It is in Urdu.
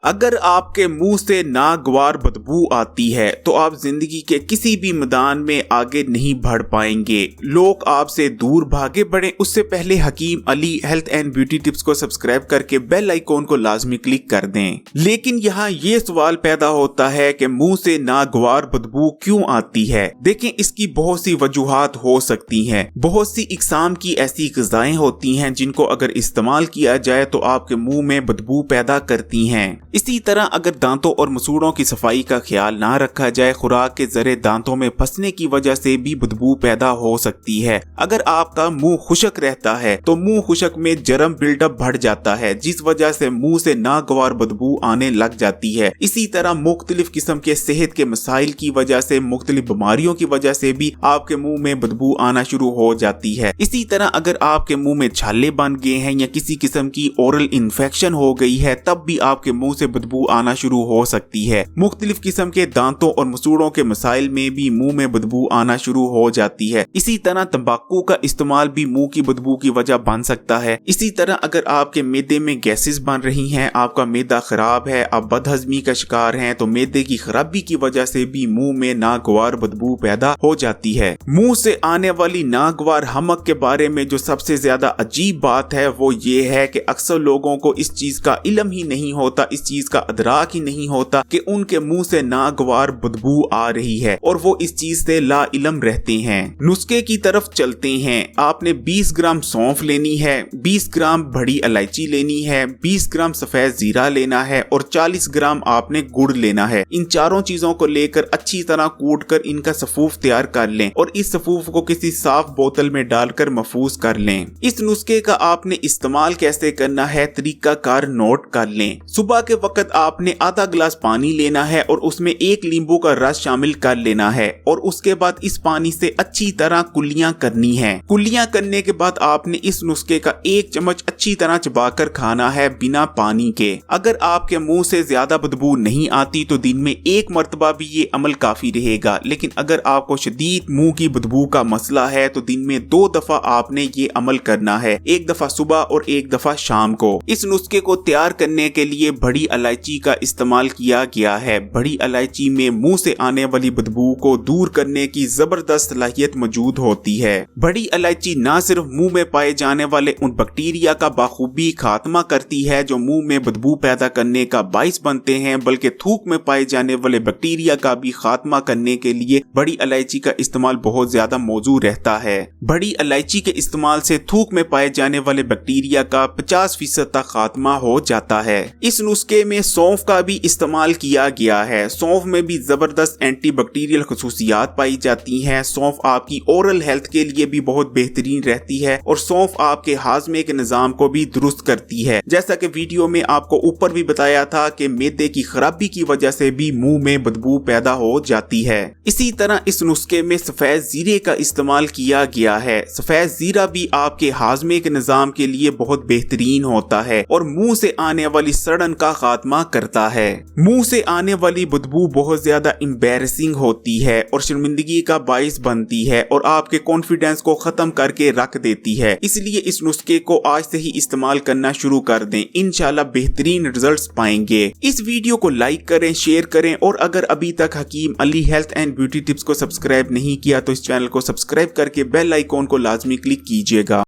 اگر آپ کے منہ سے ناگوار بدبو آتی ہے تو آپ زندگی کے کسی بھی میدان میں آگے نہیں بڑھ پائیں گے. لوگ آپ سے دور بھاگے بڑھیں اس سے پہلے حکیم علی ہیلتھ اینڈ بیوٹی ٹپس کو سبسکرائب کر کے بیل آئیکن کو لازمی کلک کر دیں. لیکن یہاں یہ سوال پیدا ہوتا ہے کہ منہ سے ناگوار بدبو کیوں آتی ہے؟ دیکھیں، اس کی بہت سی وجوہات ہو سکتی ہیں. بہت سی اقسام کی ایسی غذائیں ہوتی ہیں جن کو اگر استعمال کیا جائے تو آپ کے منہ میں بدبو پیدا کرتی ہیں. اسی طرح اگر دانتوں اور مسوڑوں کی صفائی کا خیال نہ رکھا جائے، خوراک کے ذرے دانتوں میں پھنسنے کی وجہ سے بھی بدبو پیدا ہو سکتی ہے. اگر آپ کا منہ خشک رہتا ہے تو منہ خشک میں جرم بلڈ اپ بڑھ جاتا ہے جس وجہ سے منہ سے ناگوار بدبو آنے لگ جاتی ہے. اسی طرح مختلف قسم کے صحت کے مسائل کی وجہ سے، مختلف بیماریوں کی وجہ سے بھی آپ کے منہ میں بدبو آنا شروع ہو جاتی ہے. اسی طرح اگر آپ کے منہ میں چھالے بن گئے ہیں یا کسی قسم کی اورل انفیکشن ہو گئی ہے تب بھی آپ کے منہ سے بدبو آنا شروع ہو سکتی ہے. مختلف قسم کے دانتوں اور مسوڑوں کے مسائل میں بھی منہ میں بدبو آنا شروع ہو جاتی ہے. اسی طرح تمباکو کا استعمال بھی منہ کی بدبو کی وجہ بن سکتا ہے. اسی طرح اگر آپ کے معدے میں گیسز بن رہی ہیں، آپ کا معدہ خراب ہے، آپ بد ہضمی کا شکار ہیں، تو معدے کی خرابی کی وجہ سے بھی منہ میں ناگوار بدبو پیدا ہو جاتی ہے. منہ سے آنے والی ناگوار حمک کے بارے میں جو سب سے زیادہ عجیب بات ہے وہ یہ ہے کہ اکثر لوگوں کو اس چیز کا علم ہی نہیں ہوتا، اس چیز کا ادراک ہی نہیں ہوتا کہ ان کے منہ سے ناگوار بدبو آ رہی ہے اور وہ اس چیز سے لا علم رہتے ہیں. نسخے کی طرف چلتے ہیں. آپ نے 20 گرام سونف لینی ہے، 20 گرام بڑی الائچی لینی ہے، 20 گرام سفید زیرہ لینا ہے اور 40 گرام آپ نے گڑ لینا ہے. ان چاروں چیزوں کو لے کر اچھی طرح کوٹ کر ان کا سفوف تیار کر لیں اور اس سفوف کو کسی صاف بوتل میں ڈال کر محفوظ کر لیں. اس نسخے کا آپ نے استعمال کیسے کرنا ہے طریقہ کار نوٹ کر لیں. صبح کے وقت آپ نے آدھا گلاس پانی لینا ہے اور اس میں 1 لیمبو کا رس شامل کر لینا ہے اور اس کے بعد اس پانی سے اچھی طرح کلیاں کرنی ہیں. کلیاں کرنے کے بعد آپ نے اس نسخے کا 1 چمچ اچھی طرح چبا کر کھانا ہے بنا پانی کے. اگر آپ کے منہ سے زیادہ بدبو نہیں آتی تو دن میں 1 مرتبہ بھی یہ عمل کافی رہے گا. لیکن اگر آپ کو شدید منہ کی بدبو کا مسئلہ ہے تو دن میں 2 دفعہ آپ نے یہ عمل کرنا ہے، 1 دفعہ صبح اور 1 دفعہ شام کو. اس نسخے کو تیار کرنے کے لیے بڑی الائچی کا استعمال کیا گیا ہے. بڑی الائچی میں منہ سے آنے والی بدبو کو دور کرنے کی زبردست صلاحیت موجود ہوتی ہے. بڑی الائچی نہ صرف منہ میں پائے جانے والے ان بیکٹیریا کا بخوبی خاتمہ کرتی ہے جو منہ میں بدبو پیدا کرنے کا باعث بنتے ہیں، بلکہ تھوک میں پائے جانے والے بیکٹیریا کا بھی خاتمہ کرنے کے لیے بڑی الائچی کا استعمال بہت زیادہ موزوں رہتا ہے. بڑی الائچی کے استعمال سے تھوک میں پائے جانے والے بیکٹیریا کا 50% تک خاتمہ ہو جاتا ہے. اس نسخے میں سونف کا بھی استعمال کیا گیا ہے. سونف میں بھی زبردست اینٹی بیکٹیریل خصوصیات پائی جاتی ہیں. سونف آپ کی اورل ہیلتھ کے لیے بھی بہت بہترین رہتی ہے اور سونف آپ کے ہاضمے کے نظام کو بھی درست کرتی ہے. جیسا کہ ویڈیو میں آپ کو اوپر بھی بتایا تھا کہ معدے کی خرابی کی وجہ سے بھی منہ میں بدبو پیدا ہو جاتی ہے. اسی طرح اس نسخے میں سفید زیرے کا استعمال کیا گیا ہے. سفید زیرہ بھی آپ کے ہاضمے کے نظام کے لیے بہت بہترین ہوتا ہے اور منہ سے آنے والی سڑن کا خاتمہ کرتا ہے. منہ سے آنے والی بدبو بہت زیادہ امبیرسنگ ہوتی ہے اور شرمندگی کا باعث بنتی ہے اور آپ کے کانفیڈنس کو ختم کر کے رکھ دیتی ہے. اس لیے اس نسخے کو آج سے ہی استعمال کرنا شروع کر دیں، انشاءاللہ بہترین رزلٹس پائیں گے. اس ویڈیو کو لائک کریں، شیئر کریں اور اگر ابھی تک حکیم علی ہیلتھ اینڈ بیوٹی ٹپس کو سبسکرائب نہیں کیا تو اس چینل کو سبسکرائب کر کے بیل آئیکن کو لازمی کلک کیجیے گا.